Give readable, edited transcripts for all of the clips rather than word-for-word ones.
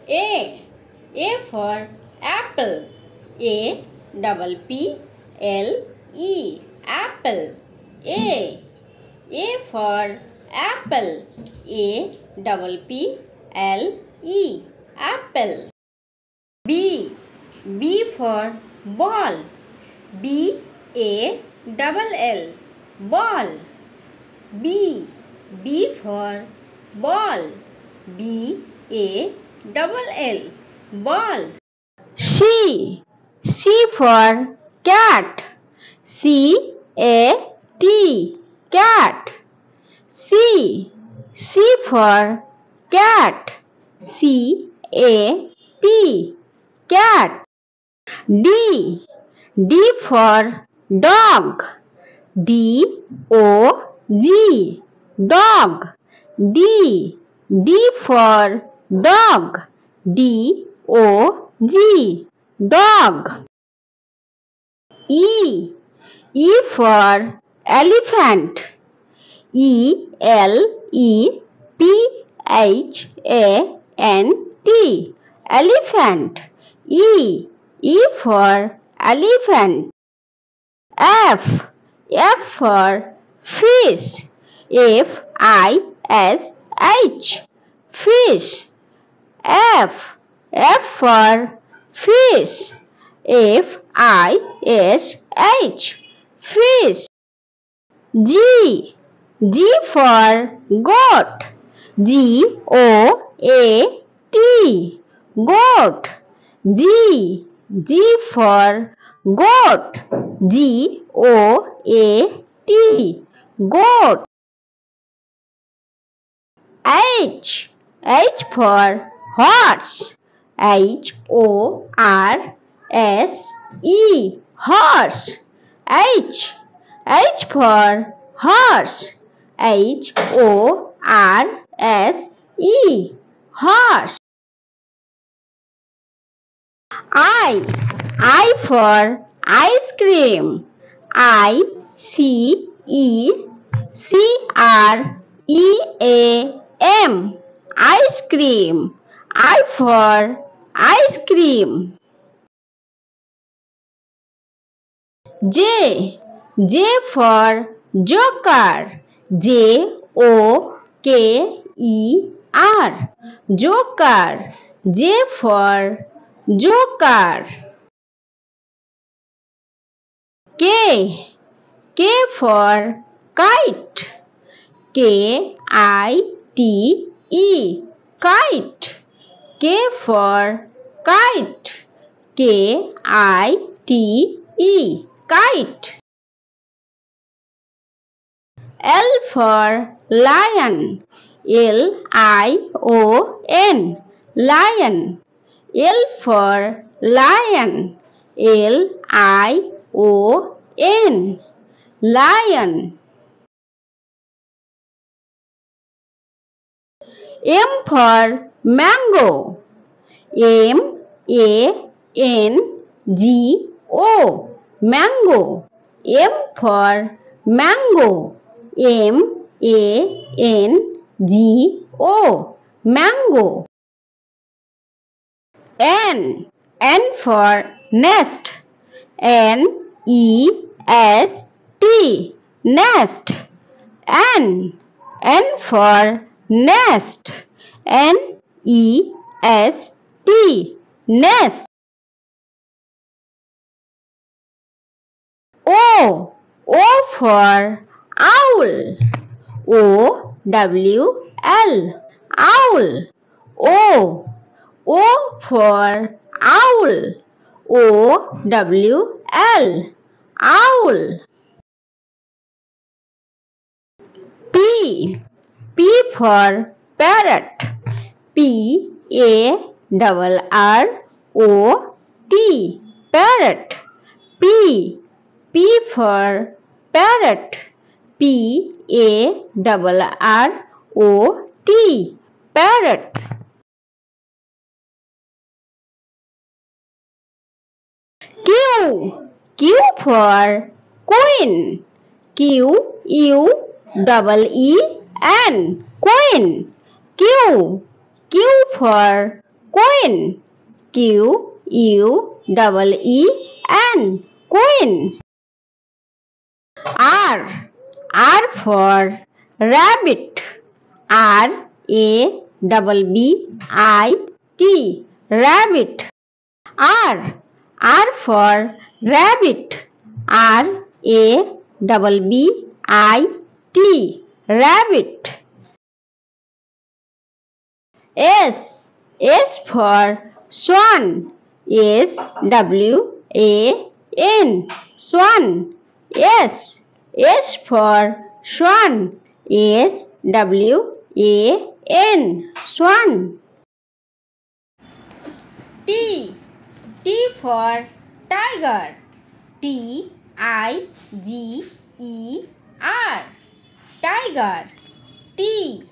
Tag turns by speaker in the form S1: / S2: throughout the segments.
S1: A. A for apple. A double P L E. Apple. A. A for apple. A double P L E. Apple. B. B for ball. B A double L. Ball. B. B for ball. B A double L. Ball. C. C for cat. C A T. Cat. C. C for cat. C A T. Cat. D. D for dog. D O G. Dog. D. D for dog. D O G. Dog. E. E for elephant. E L E P H A N T. Elephant. E. E for elephant. F. F for fish. F I S H. Fish. F. F for fish. F I S H. Fish. G. G for goat. G O A T. Goat. G. G for goat. G O A T. Goat. H. H for horse. H O R S E. Horse. H. H for horse. H O R S E. Horse. I for ice cream. I C E C R E A M. Ice cream. I for ice cream. J. J for joker. J O K E R. Joker. J for joker. K. K for kite. K I T E. Kite. K for kite. K I T E. Kite. L for lion. L I O N. Lion. L for lion. L I O N. Lion. M for mango. M A N G O. Mango. M for mango. M A N G O. Mango. N. N for nest. N E S T. Nest. N. N for nest. N E S T. Nest. O. O for owl. O W L. Owl. O. O for owl. O W L. Owl. P. P for parrot. P A R O T. Parrot. P. P for parrot. P A R O T. Parrot. Q. Q for queen. Q U E E N. Queen. Q. Q for Queen. Queen. Queen. R. R for rabbit. Rabbit. Rabbit. R. R for rabbit. Rabbit. Rabbit. S. S for swan. Swan. Swan. S. S for swan. Swan. T. T for tiger. Tiger. Tiger. T.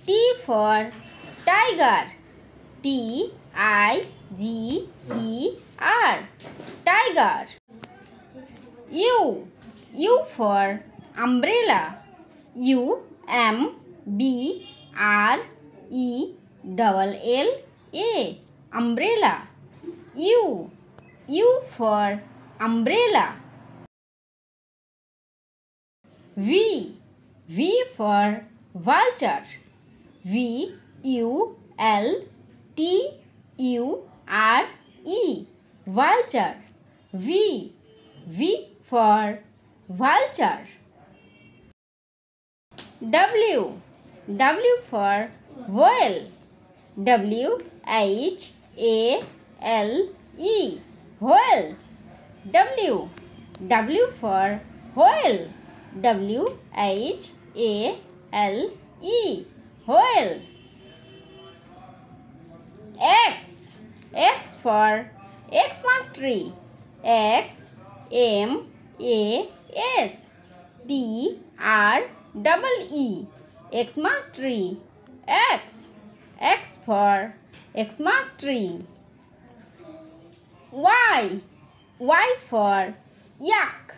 S1: T for tiger. Tiger. Tiger. U. U for umbrella. Umbrella. Umbrella. U. U for umbrella. V. V for vulture. Vulture. Vulture. V. V for vulture. W. W for whale. Whale. W. W for whale. Whale. X. X for Xmas tree. Xmas. Xmas tree. X. X for Xmas tree. Y. Y for yak.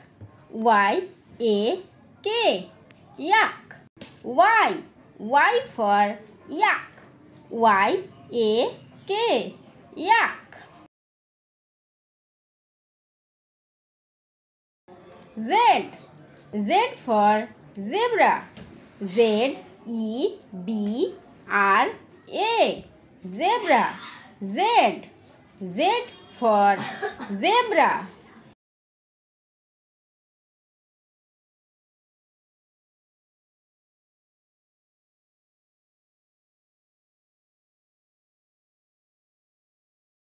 S1: Yak. Y. Y for yak. Yak. Z. Z for zebra. Zebra. Z. Z for zebra.